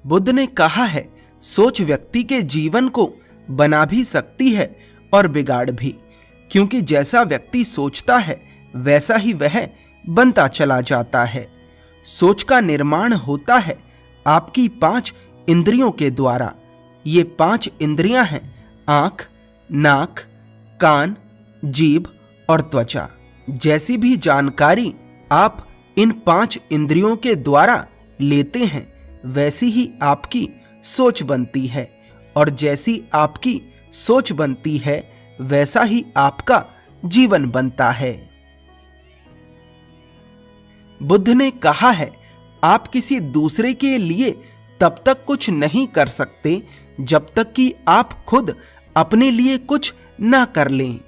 बुद्ध ने कहा है, सोच व्यक्ति के जीवन को बना भी सकती है और बिगाड़ भी, क्योंकि जैसा व्यक्ति सोचता है वैसा ही वह बनता चला जाता है। सोच का निर्माण होता है आपकी 5 इंद्रियों के द्वारा। ये 5 इंद्रियां हैं आंख, नाक, कान, जीभ और त्वचा। जैसी भी जानकारी आप इन 5 इंद्रियों के द्वारा लेते हैं वैसी ही आपकी सोच बनती है, और जैसी आपकी सोच बनती है वैसा ही आपका जीवन बनता है। बुद्ध ने कहा है, आप किसी दूसरे के लिए तब तक कुछ नहीं कर सकते जब तक कि आप खुद अपने लिए कुछ ना कर लें।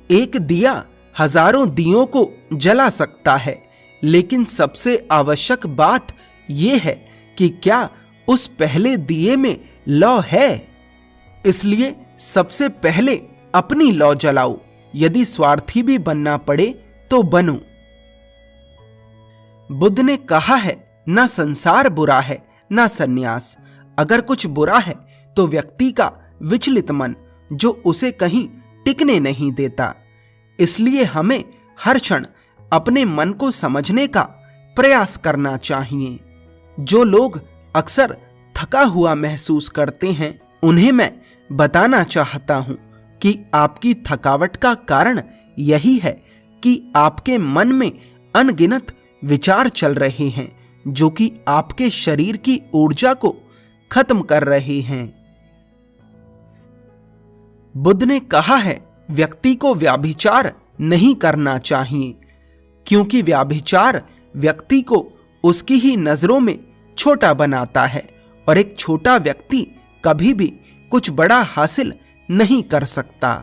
एक दिया हजारों दियों को जला सकता है, लेकिन सबसे आवश्यक बात यह है कि क्या उस पहले दिए में लौ है। इसलिए सबसे पहले अपनी लौ जलाओ। यदि स्वार्थी भी बनना पड़े तो बनो। बुद्ध ने कहा है, ना संसार बुरा है ना सन्यास। अगर कुछ बुरा है तो व्यक्ति का विचलित मन, जो उसे कहीं टिकने नहीं देता। इसलिए हमें हर क्षण अपने मन को समझने का प्रयास करना चाहिए। जो लोग अक्सर थका हुआ महसूस करते हैं, उन्हें मैं बताना चाहता हूं कि आपकी थकावट का कारण यही है कि आपके मन में अनगिनत विचार चल रहे हैं, जो कि आपके शरीर की ऊर्जा को खत्म कर रहे हैं। बुद्ध ने कहा है, व्यक्ति को व्यभिचार नहीं करना चाहिए, क्योंकि व्यभिचार व्यक्ति को उसकी ही नजरों में छोटा बनाता है, और एक छोटा व्यक्ति कभी भी कुछ बड़ा हासिल नहीं कर सकता।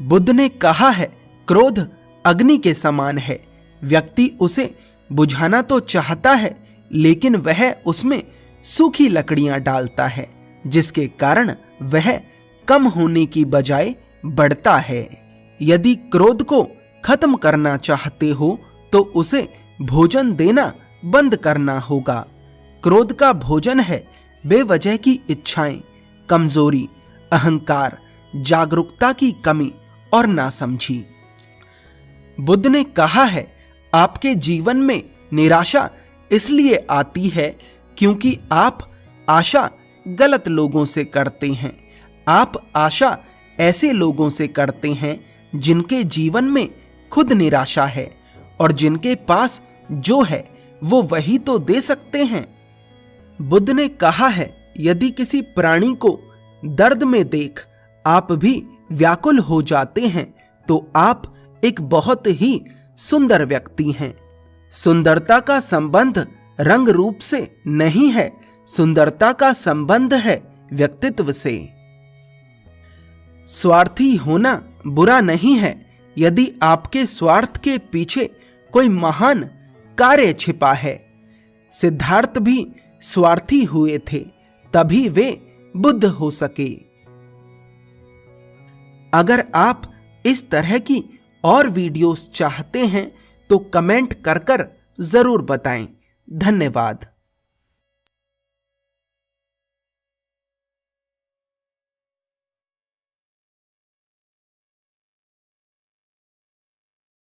बुद्ध ने कहा है, क्रोध अग्नि के समान है। व्यक्ति उसे बुझाना तो चाहता है, लेकिन वह उसमें सूखी लकड़ियां डालता है, जिसके कारण वह कम होने की बजाय बढ़ता है। यदि क्रोध को खत्म करना चाहते हो तो उसे भोजन देना बंद करना होगा। क्रोध का भोजन है बेवजह की इच्छाएं, कमजोरी, अहंकार, जागरूकता की कमी और नासमझी। बुद्ध ने कहा है, आपके जीवन में निराशा इसलिए आती है क्योंकि आप आशा गलत लोगों से करते हैं। आप आशा ऐसे लोगों से करते हैं जिनके जीवन में खुद निराशा है, और जिनके पास जो है वो वही तो दे सकते हैं। बुद्ध ने कहा है, यदि किसी प्राणी को दर्द में देख आप भी व्याकुल हो जाते हैं तो आप एक बहुत ही सुंदर व्यक्ति हैं। सुंदरता का संबंध रंग रूप से नहीं है, सुंदरता का संबंध है व्यक्तित्व से। स्वार्थी होना बुरा नहीं है यदि आपके स्वार्थ के पीछे कोई महान कार्य छिपा है। सिद्धार्थ भी स्वार्थी हुए थे, तभी वे बुद्ध हो सके। अगर आप इस तरह की और वीडियोस चाहते हैं तो कमेंट कर जरूर बताएं। धन्यवाद।